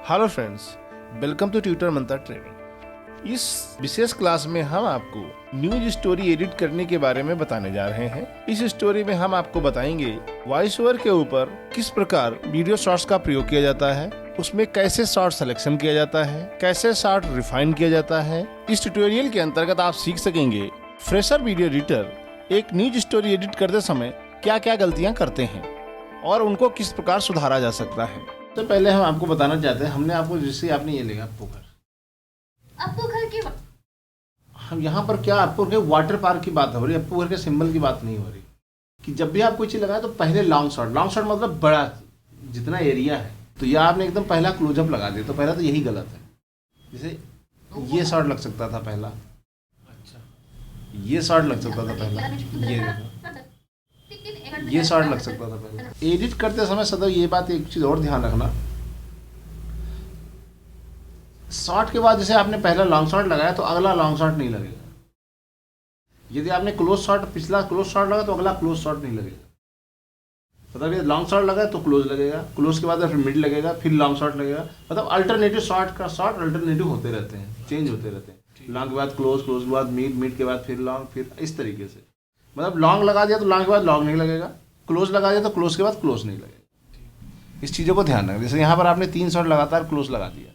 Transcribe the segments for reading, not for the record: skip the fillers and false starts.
Hello friends, welcome to tutor Mantra training. इस विशेष class में हम आपको न्यूज स्टोरी एडिट करने के बारे में बताने जा रहे हैं। इस स्टोरी में हम आपको बताएंगे वॉइस ओवर के ऊपर किस प्रकार वीडियो शॉर्ट्स का प्रयोग किया जाता है, उसमें कैसे शॉर्ट सिलेक्शन किया जाता है, कैसे शॉर्ट रिफाइन किया जाता है। इस ट्यूटोरियल के अंतर्गत आप सीख सकेंगे फ्रेशर वीडियो एडिटर एक न्यूज स्टोरी एडिट करते समय क्या क्या गलतियां करते हैं और उनको किस प्रकार सुधारा जा सकता है। तो पहले हम आपको बताना चाहते हैं, हमने आपको जैसे आपने ये लिखा अप्पू घर के हम यहाँ पर क्या आपको के वाटर पार्क की बात हो रही है, अप्पू घर के सिंबल की बात नहीं हो रही। कि जब भी आप कोई चीज़ लगाए तो पहले लॉन्ग शॉट मतलब बड़ा जितना एरिया है, तो यह आपने एकदम पहला क्लोजअप लगा दिया, तो पहला तो यही गलत है। जैसे ये शॉट लग सकता था पहला, अच्छा ये शॉट लग सकता था पहला, ये देखो ये शॉट लग सकता था पहला। एडिट करते समय सदैव ये बात एक चीज़ और ध्यान रखना, शॉट के बाद जैसे आपने पहला लॉन्ग शॉट लगाया तो अगला लॉन्ग शॉट नहीं लगेगा। यदि आपने क्लोज शॉट पिछला क्लोज शॉट लगा तो अगला क्लोज शॉट नहीं लगेगा। मतलब ये लॉन्ग शॉट लगा तो क्लोज लगेगा, क्लोज के बाद फिर मिड लगेगा, फिर लॉन्ग शॉट लगेगा। मतलब अल्टरनेटिव शॉट का शॉट अल्टरनेटिव होते रहते हैं, चेंज होते रहते हैं। लॉन्ग के बाद क्लोज, क्लोज के बाद मिड, मिड के बाद फिर लॉन्ग, फिर इस तरीके से। मतलब लॉन्ग लगा दिया तो लॉन्ग के बाद लॉन्ग नहीं लगेगा, क्लोज लगा दिया तो क्लोज के बाद क्लोज नहीं लगेगा। इस चीज़ों को ध्यान रखना। जैसे यहाँ पर आपने 3 शॉट लगातार क्लोज लगा दिया।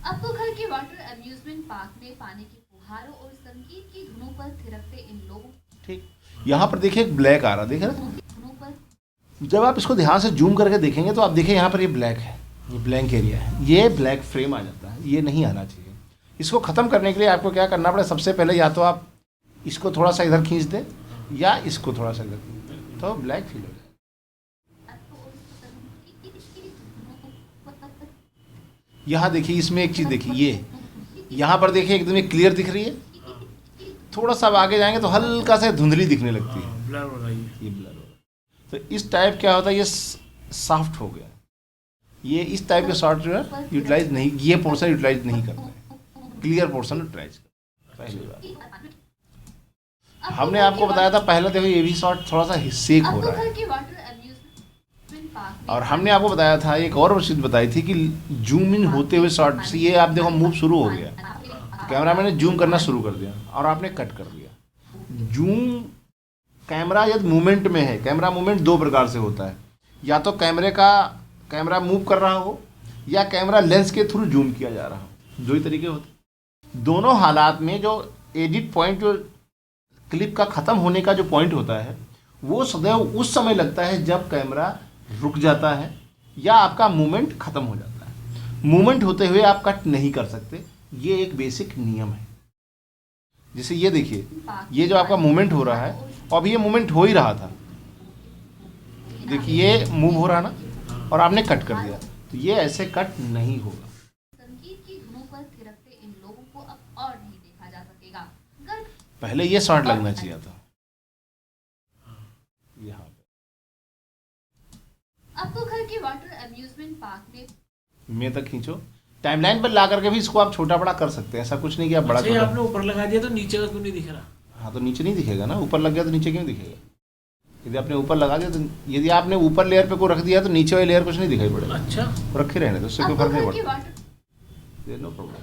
अप्पू घर के वाटर अम्यूजमेंट पार्क में पानी की फुहारों और संगीत की धुनों पर थिरकते इन लोगों, ठीक, यहाँ पर देखिए एक ब्लैक आ रहा, देख रहे हैं? धुनों पर जब आप इसको ध्यान से जूम करके देखेंगे तो आप देखिए यहाँ पर ये ब्लैक है, ये ब्लैंक एरिया है, ये ब्लैक फ्रेम आ जाता है, ये नहीं आना चाहिए। इसको ख़त्म करने के लिए आपको क्या करना पड़ेगा, सबसे पहले या तो आप इसको थोड़ा सा इधर खींच दें या इसको थोड़ा सा इधर, तो ब्लैक फील हो जाए। अप्पू और संगीत की धुनों पर यहाँ देखिए, इसमें एक चीज़ देखिए, ये यहाँ पर देखिए एकदम एक क्लियर दिख रही है। थोड़ा सा अब आगे जाएंगे तो हल्का सा धुंधली दिखने लगती है, ब्लर हो रही है। ये ब्लर हो रहा है। तो इस टाइप क्या होता है, ये सॉफ्ट हो गया। ये इस टाइप के शॉट जो है यूटिलाइज नहीं, ये पोर्शन यूटिलाइज नहीं करना है, क्लियर पोर्शन यूटिलाइज करना। पहली बात हमने आपको बताया था, पहले देखो ये भी शॉट थोड़ा सा सेक हो अप्पू रहा घर है। के वाटर अम्यूजमेंट पार्क में और हमने आपको बताया था, एक और चीज़ बताई थी कि जूम इन होते हुए शॉट से ये आप देखो मूव शुरू हो गया, कैमरामैन ने जूम करना शुरू कर दिया और आपने कट कर दिया। जूम कैमरा यदि मूवमेंट में है, कैमरा मूवमेंट 2 प्रकार से होता है, या तो कैमरा मूव कर रहा हो या कैमरा लेंस के थ्रू जूम किया जा रहा हो, 2 ही तरीके होते हैं। दोनों हालात में जो एडिट पॉइंट, जो क्लिप का ख़त्म होने का जो पॉइंट होता है, वो सदैव उस समय लगता है जब कैमरा रुक जाता है या आपका मूवमेंट ख़त्म हो जाता है। मूवमेंट होते हुए आप कट नहीं कर सकते, ये एक बेसिक नियम है। जैसे ये देखिए, ये जो आपका मूवमेंट हो रहा है, अब ये मूवमेंट हो ही रहा था, देखिए ये मूव हो रहा ना, और आपने कट कर दिया, तो ये ऐसे कट नहीं होगा। संगीत की धुनों पर थिरकते इन लोगों को अब और नहीं देखा जा सकेगा। गर्भ पहले ये शॉट लगना चाहिए था यहाँ पे। अप्पू घर के वाटर अम्यूजमेंट पार्क में तक खींचो, टाइमलाइन पर ला करके भी इसको आप छोटा बड़ा कर सकते हैं, ऐसा कुछ नहीं कि आप बड़ा अच्छा, ये छोटा। आपने ऊपर लगा दिया तो नीचे का क्यों नहीं दिख रहा? हाँ, तो नीचे नहीं दिखेगा ना, ऊपर लग गया तो नीचे क्यों दिखेगा? यदि आपने ऊपर लगा दिया तो, यदि आपने ऊपर लेयर पे को रख दिया तो नीचे वाली लेयर कुछ नहीं दिखाई पड़ेगा। अच्छा, रखे रहने तो उससे कोई अप्पू फर्क नहीं घर के पड़ता, water no problem.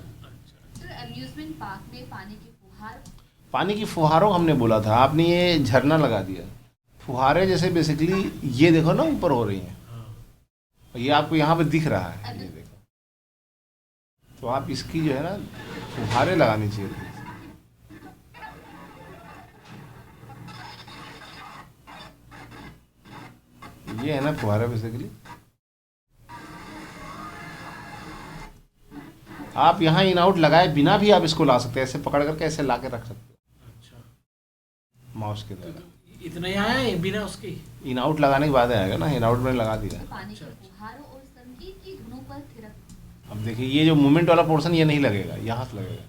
Amusement park में पानी की फुहार पानी की फुहारों हमने बोला था, आपने ये झरना लगा दिया। फुहारे जैसे बेसिकली ये देखो ना ऊपर हो रही हैं, और ये आपको यहाँ पे दिख रहा है, ये देखो, तो आप इसकी जो है ना फुहारे लगानी चाहिए थी। ये है ना फुहारा बेसिकली। आप यहाँ इन आउट लगाए बिना भी आप इसको ला सकते हैं, ऐसे पकड़ करके ऐसे ला के रख सकते हैं अच्छा, माउस के द्वारा। इतना ही आया है बिना उसके? इन आउट लगाने के बाद आएगा ना, इन आउट मैंने लगा दिया है। पानी की फुहारों और संगीत की धुनों पर थिरक अब देखिए ये जो मूवमेंट वाला पोर्शन ये नहीं लगेगा, यहाँ से लगेगा।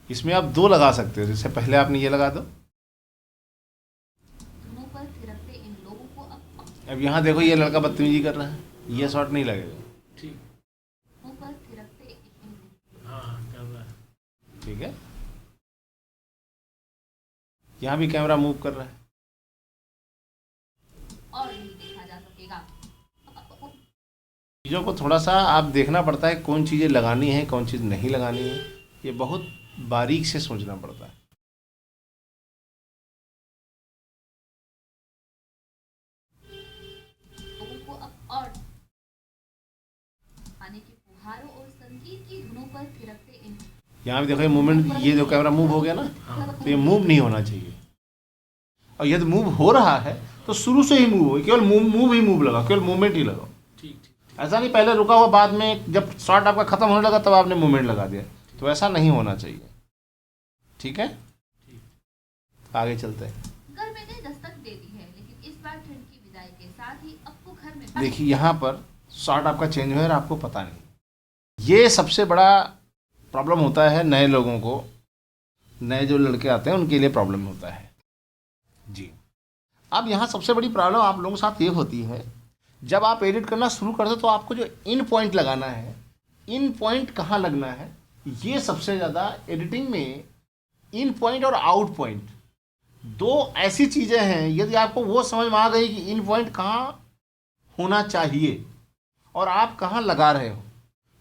इसमें आप 2 लगा सकते हो, जैसे पहले आपने ये लगा दो, धुनों पर थिरकते इन लोगों को अब यहाँ देखो ये लड़का बदतमीजी कर रहा है, ये शॉट नहीं लगेगा, ठीक, धुनों पर थिरकते इन हाँ कर रहा है। ठीक है। यहाँ भी कैमरा मूव कर रहा है, और नहीं देखा जा सकेगा। चीज़ों को थोड़ा सा आप देखना पड़ता है, कौन चीज़ें लगानी है कौन चीज़ नहीं लगानी है, ये बहुत बारीक से सोचना पड़ता है। लोगों को अब और पानी की फुहारों और संगीत की धुनों पर थिरकते इन यहाँ भी देखो ये मूवमेंट, ये जो कैमरा मूव हो गया ना, तो ये मूव नहीं होना चाहिए। और यदि मूव हो रहा है तो शुरू से ही मूव हो, केवल मूव ही मूव लगा, केवल मूवमेंट ही लगाओ। ठीक ठीक। ऐसा नहीं पहले रुका हुआ बाद में जब शॉट आपका खत्म होने लगा तब आपने मूवमेंट लगा दिया, तो ऐसा नहीं होना चाहिए। ठीक है, आगे चलते हैं। गर्मी ने दस्तक दे दी है, लेकिन इस बार ठंड की विदाई के साथ ही अब को घर में देखिए यहाँ पर शॉट आपका चेंज हुआ है और आपको पता नहीं। ये सबसे बड़ा प्रॉब्लम होता है नए लोगों को, नए जो लड़के आते हैं उनके लिए प्रॉब्लम होता है जी। अब यहाँ सबसे बड़ी प्रॉब्लम आप लोगों के साथ ये होती है, जब आप एडिट करना शुरू करते हो तो आपको जो इन पॉइंट लगाना है, इन पॉइंट कहाँ लगना है, ये सबसे ज़्यादा एडिटिंग में इन पॉइंट और आउट पॉइंट दो ऐसी चीज़ें हैं, यदि आपको वो समझ में आ गई कि इन पॉइंट कहाँ होना चाहिए और आप कहाँ लगा रहे हो,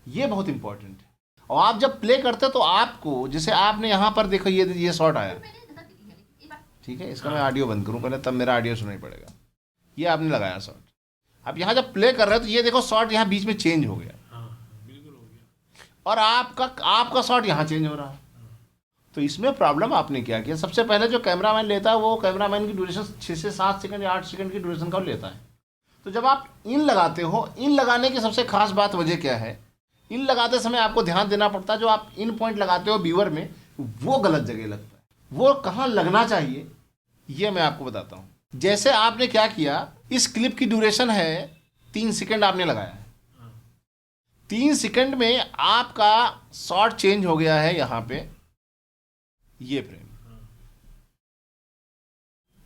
ये बहुत इंपॉर्टेंट है। और आप जब प्ले करते हो तो आपको, जैसे आपने यहाँ पर देखो ये शॉट आया, मैंने दस्तक दी है, लेकिन इस बार ठीक है, इसका मैं ऑडियो बंद करूँ पहले, तब मेरा ऑडियो सुनाई पड़ेगा। ये आपने लगाया शॉट, अब यहाँ जब प्ले कर रहे हो तो ये देखो शॉट यहाँ बीच में चेंज हो गया हाँ बिल्कुल हो गया। और आपका शॉट यहाँ चेंज हो रहा है। तो इसमें प्रॉब्लम आपने क्या किया, सबसे पहले जो कैमरामैन लेता है वो कैमरामैन की ड्यूरेशन 6 से 7 सेकंड या 8 सेकंड की ड्यूरेशन का वो लेता है। तो जब आप इन लगाते हो, इन लगाने की सबसे खास बात वजह क्या है, इन लगाते समय आपको ध्यान देना पड़ता है जो आप इन पॉइंट लगाते हो व्यूअर में, वो गलत जगह लगता है। वो कहाँ लगना चाहिए ये मैं आपको बताता हूँ। जैसे आपने क्या किया, इस क्लिप की ड्यूरेशन है 3 सेकंड आपने लगाया है, 3 सेकंड में आपका शॉट चेंज हो गया है यहाँ पे, ये फ्रेम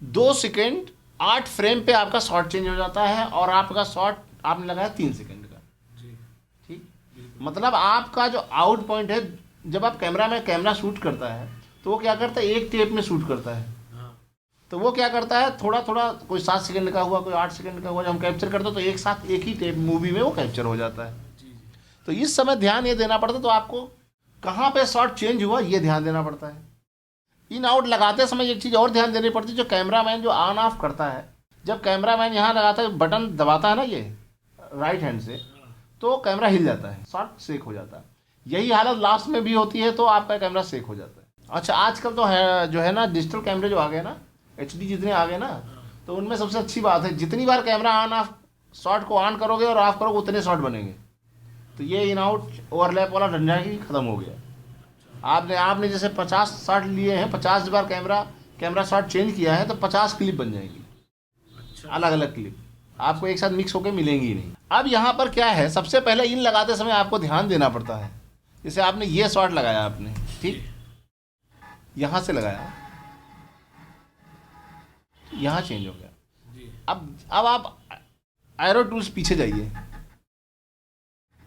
2 सेकंड 8 फ्रेम पे आपका शॉट चेंज हो जाता है और आपका शॉट आपने लगाया 3 सेकंड का। जी ठीक, मतलब आपका जो आउट पॉइंट है, जब आप कैमरा में कैमरा शूट करता है तो वो क्या करता है, एक टेप में शूट करता है। हाँ तो वो क्या करता है, थोड़ा थोड़ा, कोई 7 सेकंड का हुआ, कोई 8 सेकंड का हुआ, जब हम कैप्चर करते हैं तो एक साथ एक ही टेप मूवी में वो कैप्चर हो जाता है। जी जी। तो इस समय ध्यान ये देना पड़ता है, तो आपको कहाँ पे शॉट चेंज हुआ ये ध्यान देना पड़ता है। इन आउट लगाते समय एक चीज़ और ध्यान देनी पड़ती है, जो कैमरामैन जो ऑन ऑफ करता है, जब कैमरामैन यहाँ लगाता है बटन दबाता है ना ये राइट हैंड से, तो कैमरा हिल जाता है, शॉट सेक हो जाता है। यही हालत लास्ट में भी होती है, तो आपका कैमरा सेक हो जाता है। अच्छा, आजकल तो है जो है ना डिजिटल कैमरे जो आ गए ना, HD जितने आ गए ना, तो उनमें सबसे अच्छी बात है, जितनी बार कैमरा ऑन ऑफ शॉट को ऑन करोगे और ऑफ करोगे उतने शॉट बनेंगे। तो ये इन आउट ओवरलैप वाला झंझट ही खत्म हो गया। आपने जैसे 50 शॉट लिए हैं, 50 बार कैमरा शॉट चेंज किया है, तो 50 क्लिप बन जाएंगी, अच्छा अलग अलग क्लिप आपको एक साथ मिक्स होकर मिलेंगी ही नहीं। अब यहाँ पर क्या है, सबसे पहले इन लगाते समय आपको ध्यान देना पड़ता है। जैसे आपने ये शॉट लगाया, आपने ठीक यहाँ से लगाया, यहाँ चेंज हो गया। जी अब आप एरो टूल्स पीछे जाइए,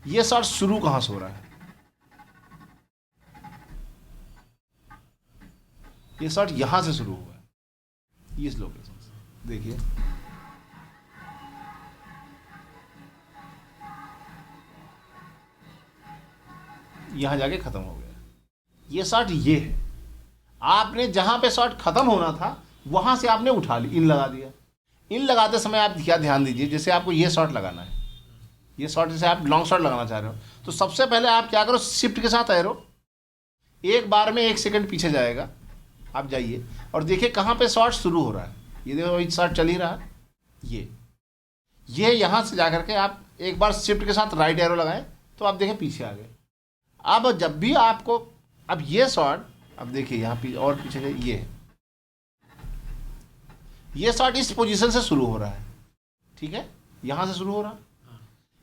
ये शॉट शुरू कहाँ से हो रहा है, ये शॉट यहां से शुरू हुआ है, इस लोकेशन से देखिए, यहां जाके खत्म हो गया। ये शॉट ये है, आपने जहां पे शॉट खत्म होना था वहां से आपने उठा ली, इन लगा दिया। इन लगाते समय आप क्या ध्यान दीजिए, जैसे आपको ये शॉट लगाना है, ये शॉट जैसे आप लॉन्ग शॉट लगाना चाह रहे हो, तो सबसे पहले आप क्या करो, शिफ्ट के साथ एरो एक बार में 1 सेकंड पीछे जाएगा, आप जाइए और देखिए कहाँ पे शॉट शुरू हो रहा है। ये देखो शॉट चल ही रहा है, ये यहाँ से जा करके आप एक बार शिफ्ट के साथ राइट एरो लगाएं तो आप देखें पीछे आ गए। अब जब भी आपको, अब ये शॉट, अब देखिए यहाँ पे और पीछे गए, ये शॉट इस पोजीशन से शुरू हो रहा है, ठीक है, यहाँ से शुरू हो रहा,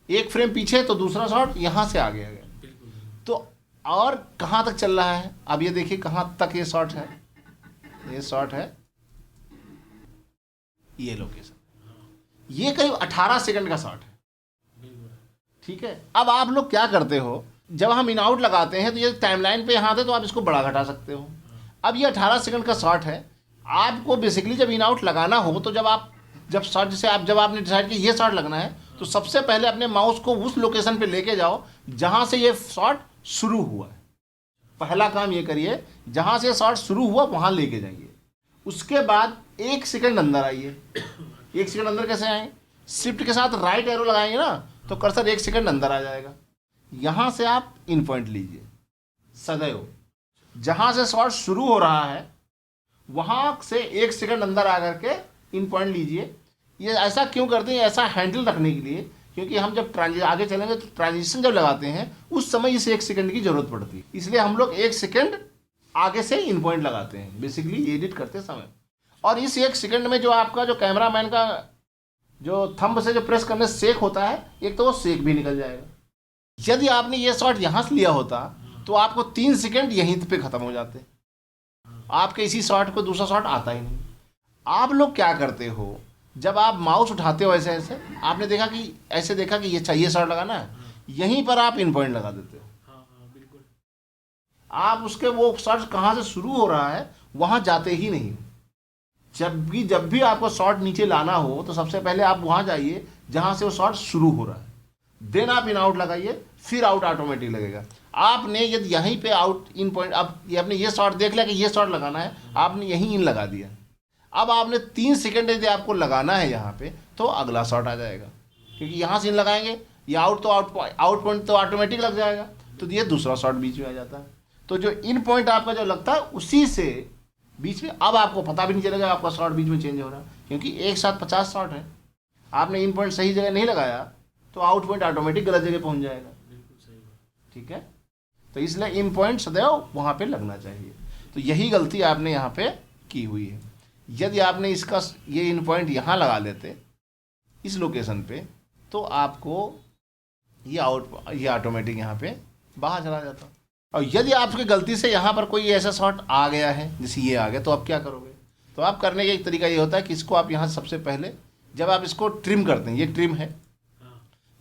एक फ्रेम पीछे तो दूसरा शॉट यहाँ से आगे आ गया। बिल्कुल। तो और कहाँ तक चल रहा है, अब ये देखिए कहाँ तक ये शॉट है, ये शॉट है, ये लोकेशन, ये करीब 18 सेकंड का शॉट है, बिल्कुल। ठीक है। अब आप लोग क्या करते हो, जब हम इन आउट लगाते हैं तो ये टाइमलाइन पे यहाँ थे तो आप इसको बड़ा घटा सकते हो। अब ये 18 सेकंड का शॉट है, आपको बेसिकली जब इन आउट लगाना हो तो जब शॉट, जैसे आप जब आपने डिसाइड किया ये शॉट लगना है, तो सबसे पहले अपने माउस को उस लोकेशन पे लेके जाओ जहां से ये शॉट शुरू हुआ है। पहला काम ये करिए, जहां से शॉट शुरू हुआ वहां लेके जाइए। उसके बाद 1 सेकंड अंदर आइए। 1 सेकंड अंदर कैसे आएंगे? शिफ्ट के साथ राइट एरो लगाएंगे ना, तो कर्सर 1 सेकंड अंदर आ जाएगा। यहां से आप इन पॉइंट लीजिए सदैव। जहां से शॉट शुरू हो रहा है वहां से 1 सेकंड अंदर आकर के इन पॉइंट लीजिए। ये ऐसा क्यों करते हैं? ऐसा हैंडल रखने के लिए, क्योंकि हम जब आगे चलेंगे तो ट्रांजिशन जब लगाते हैं उस समय इस 1 सेकंड की जरूरत पड़ती है। इसलिए हम लोग 1 सेकंड आगे से इन पॉइंट लगाते हैं बेसिकली एडिट करते समय। और इस 1 सेकंड में जो आपका जो कैमरामैन का जो थंब से जो प्रेस करने से सेक होता है, एक तो वो सेक भी निकल जाएगा। यदि आपने ये शॉट यहाँ से लिया होता तो आपको 3 सेकंड यहीं पे ख़त्म हो जाते। आपके इसी शॉट को दूसरा शॉट आता ही नहीं। आप लोग क्या करते हो, जब आप माउस उठाते हो ऐसे ऐसे, आपने देखा कि ये चाहिए शॉट लगाना है, यहीं पर आप इन पॉइंट लगा देते हो। बिल्कुल। आप उसके वो शॉट कहाँ से शुरू हो रहा है वहाँ जाते ही नहीं। जब भी आपको शॉट नीचे लाना हो तो सबसे पहले आप वहाँ जाइए जहाँ से वो शॉट शुरू हो रहा है, देन आप इन आउट लगाइए, फिर आउट ऑटोमेटिक लगेगा। आपने यदि यहीं पे आउट इन पॉइंट, अब ये आपने ये शॉट देख लिया कि ये शॉट लगाना है, आपने यहीं इन लगा दिया। अब आपने 3 सेकंड यदि आपको लगाना है यहाँ पे तो अगला शॉट आ जाएगा, क्योंकि यहाँ से इन लगाएंगे, ये आउट पॉइंट तो ऑटोमेटिक लग जाएगा, तो ये दूसरा शॉट बीच में आ जाता है। तो जो इन पॉइंट आपका जो लगता है उसी से बीच में, अब आपको पता भी नहीं चलेगा आपका शॉट बीच में चेंज हो रहा है, क्योंकि एक साथ 50 शॉट है। आपने इन पॉइंट सही जगह नहीं लगाया तो आउट पॉइंट ऑटोमेटिक गलत जगह पहुँच जाएगा। ठीक है, तो इसलिए इन पॉइंट सदैव वहाँ पे लगना चाहिए। तो यही गलती आपने यहाँ पे की हुई है। यदि आपने इसका ये इन पॉइंट यहाँ लगा लेते इस लोकेशन पे, तो आपको ये ऑटोमेटिक यहाँ पे बाहर चला जाता। और यदि आपकी गलती से यहाँ पर कोई ऐसा शॉट आ गया है, जैसे ये आ गया, तो आप क्या करोगे? तो आप करने का एक तरीका ये होता है कि इसको आप यहाँ सबसे पहले जब आप इसको ट्रिम करते हैं, ये ट्रिम है,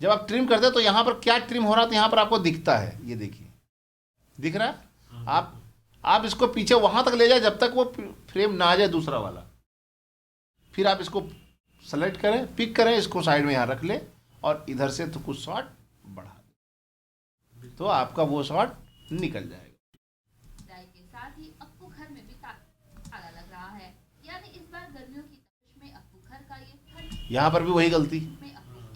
जब आप ट्रिम करते हैं तो यहाँ पर क्या ट्रिम हो रहा है तो यहाँ पर आपको दिखता है, ये देखिए दिख रहा है। आप इसको पीछे वहाँ तक ले जाए जब तक वो फ्रेम ना आ जाए दूसरा वाला, फिर आप इसको सेलेक्ट करें, पिक करें, इसको साइड में यहाँ रख ले और इधर से तो कुछ शॉट बढ़ा दें, तो आपका वो शॉट निकल जाएगा। के साथ ही अप्पू घर में भी ताला लग रहा है, यानी इस बार गर्मियों की तपिश में अप्पू घर का ये ठंड, यहाँ पर भी वही गलती,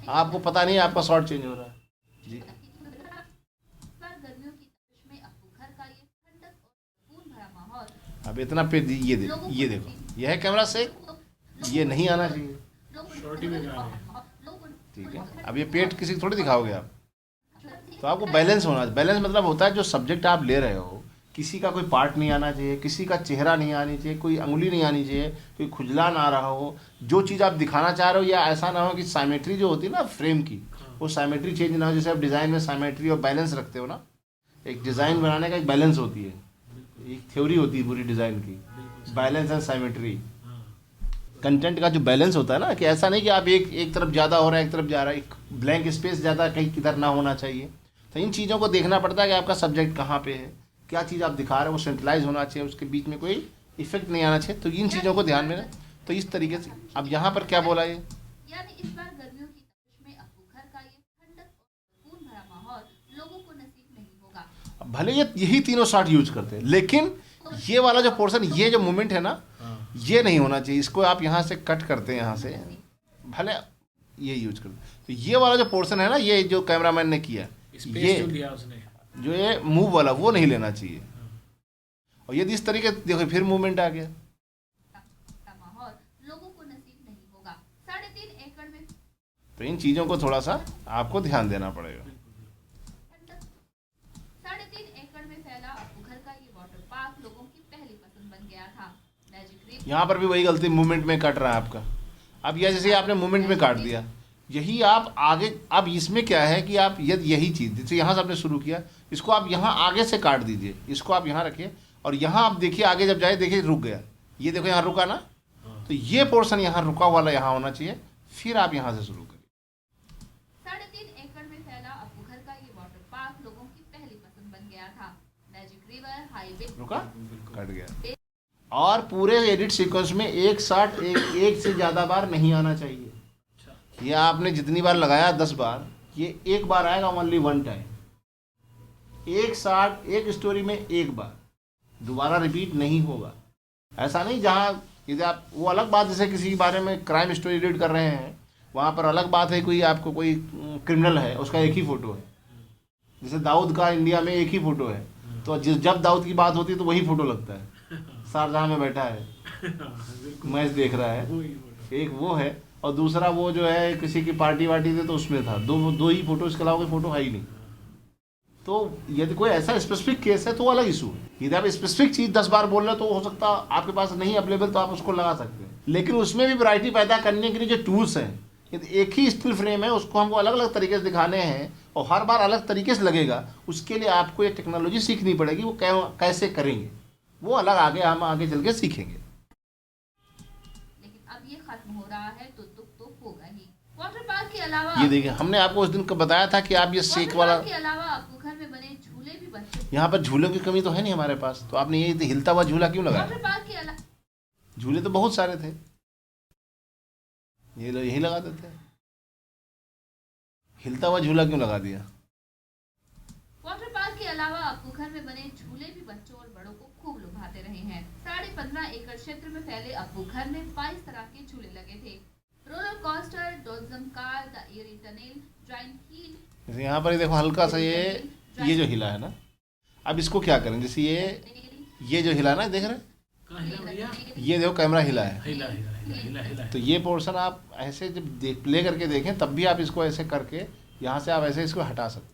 आपको पता नहीं आपका शॉट चेंज हो रहा है जी। गर्मियों की तपिश में अप्पू घर का ये ठंडक और सुकून भरा माहौल। अब इतना पे ये देखो, यह है कैमरा से, ये नहीं आना चाहिए। ठीक है, अब ये पेट किसी को थोड़ी दिखाओगे आप, तो आपको बैलेंस होना चाहिए। बैलेंस मतलब होता है जो सब्जेक्ट आप ले रहे हो, किसी का कोई पार्ट नहीं आना चाहिए, किसी का चेहरा नहीं आनी चाहिए, कोई अंगुली नहीं आनी चाहिए, कोई खुजला ना रहा हो, जो चीज़ आप दिखाना चाह रहे हो, या ऐसा ना हो कि साइमेट्री जो होती है ना फ्रेम की, वो साइमेट्री चेंज ना हो। जैसे आप डिज़ाइन में साइमेट्री और बैलेंस रखते हो ना, एक डिज़ाइन बनाने का एक बैलेंस होती है, एक थ्योरी होती है पूरी डिज़ाइन की, बैलेंस एंड साइमेट्री। कंटेंट का जो बैलेंस होता है ना, कि ऐसा नहीं कि आप एक तरफ ज़्यादा हो रहा है, एक तरफ जा रहा है, एक ब्लैंक स्पेस ज़्यादा कहीं किधर ना होना चाहिए। तो इन चीज़ों को देखना पड़ता है कि आपका सब्जेक्ट कहाँ पे है, क्या चीज़ आप दिखा रहे हो, वो सेंट्रलाइज होना चाहिए, उसके बीच में कोई इफेक्ट नहीं आना चाहिए। तो इन चीज़ों को ध्यान में रखें। तो इस तरीके से अब यहाँ पर क्या बोला ये, यानी इस बार गर्मियों की तपिश में अप्पू घर का ये ठंडक और सुकून भरा माहौल लोगों को नसीब नहीं होगा। भले यही तीनों शॉट यूज करते हैं, लेकिन ये वाला जो पोर्शन, ये जो मोमेंट है ना, ये नहीं होना चाहिए। इसको आप यहाँ से कट करते हैं, यहाँ से भले ये यूज करते हैं। तो ये वाला जो पोर्शन है ना, ये जो कैमरामैन ने किया, ये जो ये मूव वाला, वो नहीं लेना चाहिए। और यदि इस तरीके देखो फिर मूवमेंट आ गया, माहौल लोगों को नसीब नहीं होगा। 3.5 एकड़ में तो इन चीज़ों को थोड़ा सा आपको ध्यान देना पड़ेगा। 3.5 एकड़ में फैला अप्पू घर का ये वाटर पार्क लोगों की पहली पसंद बन गया था। यहाँ पर भी वही गलती, मूवमेंट में कट रहा है आपका। अब यह जैसे आपने मूवमेंट में काट दिया, यही आप आगे, अब इसमें क्या है कि आप यही चीज़, जैसे यहाँ से आपने शुरू किया, इसको आप यहाँ आगे से काट दीजिए, इसको आप यहाँ रखिए और यहाँ आप देखिए आगे जब जाए, देखिए रुक गया, ये देखो यहाँ रुका ना, तो ये पोर्शन यहाँ रुका वाला यहाँ होना चाहिए, फिर आप यहाँ से शुरू करिए। 3.5 एकड़ में फैला अप्पू घर का ये वाटर पार्क लोगों की पहली पसंद बन गया था। मैजिक रिवर हाईवे रुका, कट गया। और पूरे एडिट सीक्वेंस में एक शॉट एक से ज़्यादा बार नहीं आना चाहिए। ये आपने जितनी बार लगाया 10 बार, ये एक बार आएगा, ओनली वन टाइम। एक शॉट एक स्टोरी में एक बार, दोबारा रिपीट नहीं होगा। ऐसा नहीं जहाँ यदि आप, वो अलग बात, जैसे किसी के बारे में क्राइम स्टोरी रीड कर रहे हैं, वहाँ पर अलग बात है, कोई आपको कोई क्रिमिनल है, उसका एक ही फ़ोटो है। जैसे दाऊद का इंडिया में एक ही फ़ोटो है, तो जब दाऊद की बात होती है तो वही फ़ोटो लगता है। शारजाह में बैठा है, बिल्कुल मैच देख रहा है, वही फोटो। एक वो है, और दूसरा वो जो है किसी की पार्टी वार्टी थी तो उसमें था। दो ही फ़ोटो, इसके अलावा कोई फ़ोटो है ही नहीं। तो यदि कोई ऐसा स्पेसिफिक केस है तो वो अलग इशू है। यदि आप स्पेसिफिक चीज़ 10 बार बोल रहे हो तो हो सकता है आपके पास नहीं अवेलेबल, तो आप उसको लगा सकते हैं। लेकिन उसमें भी वैरायटी पैदा करने के लिए जो टूल्स हैं, यदि एक ही स्टिल फ्रेम है, उसको हमको अलग अलग तरीके से दिखाने हैं और हर बार अलग तरीके से लगेगा, उसके लिए आपको ये टेक्नोलॉजी सीखनी पड़ेगी। वो कैसे करेंगे वो अलग आगे हम आगे चल के सीखेंगे। लेकिन अब ये खत्म हो रहा है तो दुख तो होगा ही। वाटर पार्क के अलावा, ये देखिए, हमने आपको उस दिन को बताया था कि आप ये सेक वाटर वाला, पार्क के अलावा आपको घर में बने झूले भी बच्चों, यहाँ पर झूलों की कमी तो है नहीं हमारे पास, तो आपने ये हिलता हुआ झूला क्यों लगाया? वाटर पार्क के अलावा, झूले तो बहुत सारे थे, ये यही लगा देते हैं। हिलता हुआ झूला क्यों लगा दिया? वाटर पार्क के अलावा आपको घर में बने झूले भी बच्चों और बड़ों को खूब लुभाते रहे हैं। 15.5 एकड़ क्षेत्र में फैले आपको घर में 22 तरह के झूले लगे थे। Roller coaster, dodgem car, the airy tunnel, giant wheel. जैसे यहाँ पर ये देखो हल्का सा ये जो हिला है ना, अब इसको क्या करें? जैसे ये जो हिला है ना, देख रहे हैं, कहाँ हिला भैया? ये देखो कैमरा हिला है, हिला हिला हिला हिला हिला। तो ये पोर्शन आप ऐसे जब प्ले करके देखें तब भी आप इसको ऐसे करके यहाँ से आप ऐसे इसको हटा सकते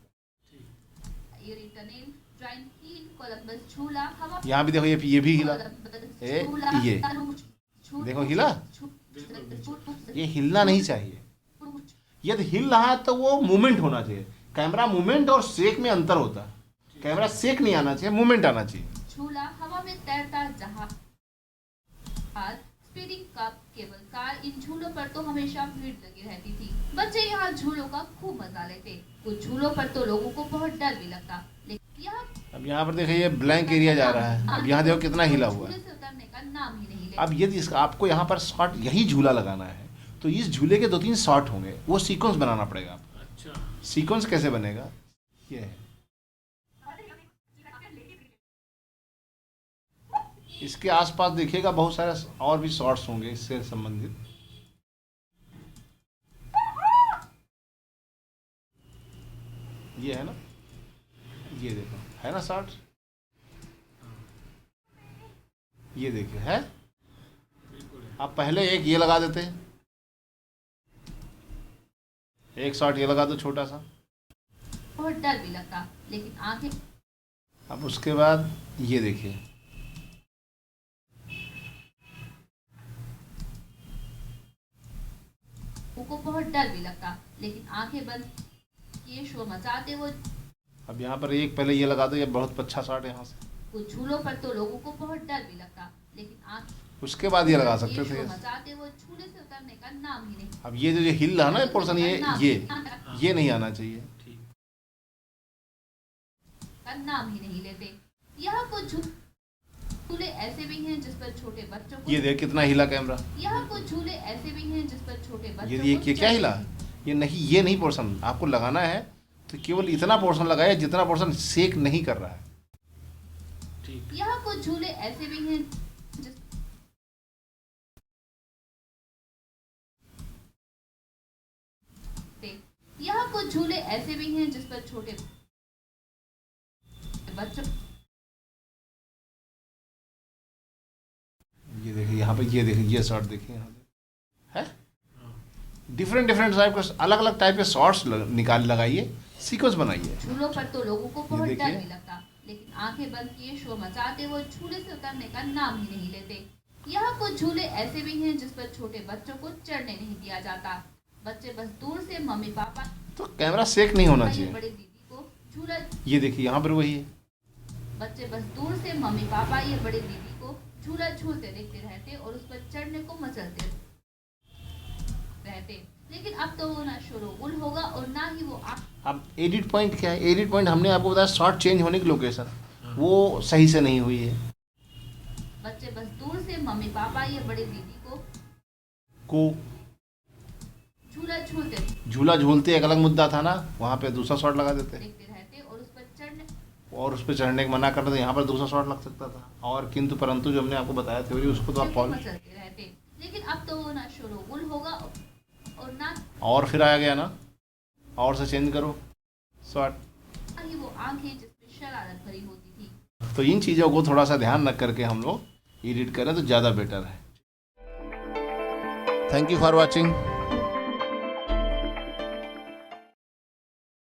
airy tunnel, giant wheel, Columbus झूला, हवा, हैं। यहाँ भी देखो ये भी हिला, ये देखो हिला। ये हिलना नहीं चाहिए, यदि हिल रहा है तो वो मूवमेंट होना चाहिए। कैमरा मूवमेंट और शेक में अंतर होता है। कैमरा शेक नहीं आना चाहिए, मूवमेंट आना चाहिए। झूला, हवा में तैरता जहाज, स्पीडिंग कप, केबल कार। इन झूलों पर तो हमेशा भीड़ लगी रहती थी। बच्चे यहाँ झूलों का खूब मजा लेते। कुछ झूलों पर तो लोगों को बहुत डर भी लगता, लेकिन अब यहाँ पर देखिए ये ब्लैंक एरिया जा रहा है। अब यहाँ देखो कितना हिला हुआ है। झूले से उतरने का नाम ही नहीं लेते। अब यदि आपको यहाँ पर शॉट यही झूला लगाना है तो इस झूले के 2-3 शॉट होंगे, वो सीक्वेंस बनाना पड़ेगा आपको। अच्छा, सीक्वेंस कैसे बनेगा? ये है, इसके आसपास देखिएगा बहुत सारे और भी शॉट्स होंगे इससे संबंधित। ये है ना, ये देखो है ना शॉट, ये देखिए है। बिल्कुल है। आप पहले एक ये लगा देते हैं, एक शॉट ये लगा दो छोटा सा, बहुत डर भी लगता, लेकिन आंखें, अब उसके बाद ये देखिए, उनको बहुत डर भी लगता, लेकिन आंखें बंद किए शोर मचाते वो। अब यहाँ पर एक पहले ये लगा दो, ये बहुत अच्छा शॉट है यहाँ से। कुछ झूलों पर तो लोगों को बहुत डर भी लगता, लेकिन आंखें उसके बाद ये लगा सकते शोर थे। मचाते वो झूले से उतरने का नाम ही नहीं। अब ये जो हिल रहा है ना पोर्शन, ये नहीं आना चाहिए। ठीक। का नाम ही नहीं लेते। यहाँ कुछ झूले ऐसे भी हैं जिस पर छोटे बच्चों को, ये देख कितना हिला कैमरा। यहाँ कुछ झूले ऐसे भी हैं जिस पर छोटे बच्चों ये को क्या हिला? ये नहीं पोर्शन आपको लगाना है, तो केवल इतना पोर्शन लगाया जितना पोर्शन शेक नहीं कर रहा है। ठीक। यहाँ कुछ झूले ऐसे भी हैं जिस यहाँ कुछ झूले ऐसे भी हैं जिस पर छोटे बच्चों, ये देखिए यहाँ पे, ये देखिए ये शॉट देखिए यहाँ पे है। हाँ, डिफरेंट टाइप के अलग अलग टाइप के शॉट्स निकाल लगाइए, सीक्वेंस बनाइए। झूलों पर तो लोगों को बहुत देखिए। डर भी लगता, लेकिन आंखें बंद किए शोर मचाते वो झूले से उतरने का नाम ही नहीं लेते। यहाँ कुछ झूले ऐसे भी हैं जिस पर छोटे बच्चों को चढ़ने नहीं दिया जाता। बच्चे बस दूर से मम्मी पापा तो कैमरा शेक नहीं होना ये चाहिए। बड़े दीदी को झूला, ये देखिए यहाँ पर वही है। बच्चे बस दूर से मम्मी पापा ये बड़े दीदी को झूला झूलते देखते रहते और उस पर चढ़ने को मचलते रहते। लेकिन अब तो वो ना शोरगुल होगा और ना ही वो अब एडिट पॉइंट क्या है? एडिट पॉइंट हमने आपको बताया शॉट चेंज होने की लोकेशन, वो सही से नहीं हुई है। बच्चे बस दूर से मम्मी पापा ये बड़े दीदी को को झूला झूलते थे, झूला झूलते एक अलग मुद्दा था ना, वहाँ पे दूसरा शॉट लगा देते देखते रहते और उस पर चढ़ने और उस पर चढ़ने का मना करते, यहाँ पर दूसरा शॉट लग सकता था। और किंतु परंतु जो हमने आपको बताया थ्योरी, उसको तो आप फॉलो। चलते रहते। लेकिन अब तो ना शोरगुल होगा और ना और फिर आया गया ना, और से चेंज करो शॉट। ही वो आंखें जिसमें शरारत भरी होती थी। तो इन चीज़ों को थोड़ा सा ध्यान रख करके हम लोग एडिट करें तो ज़्यादा बेटर है। Thank you for watching.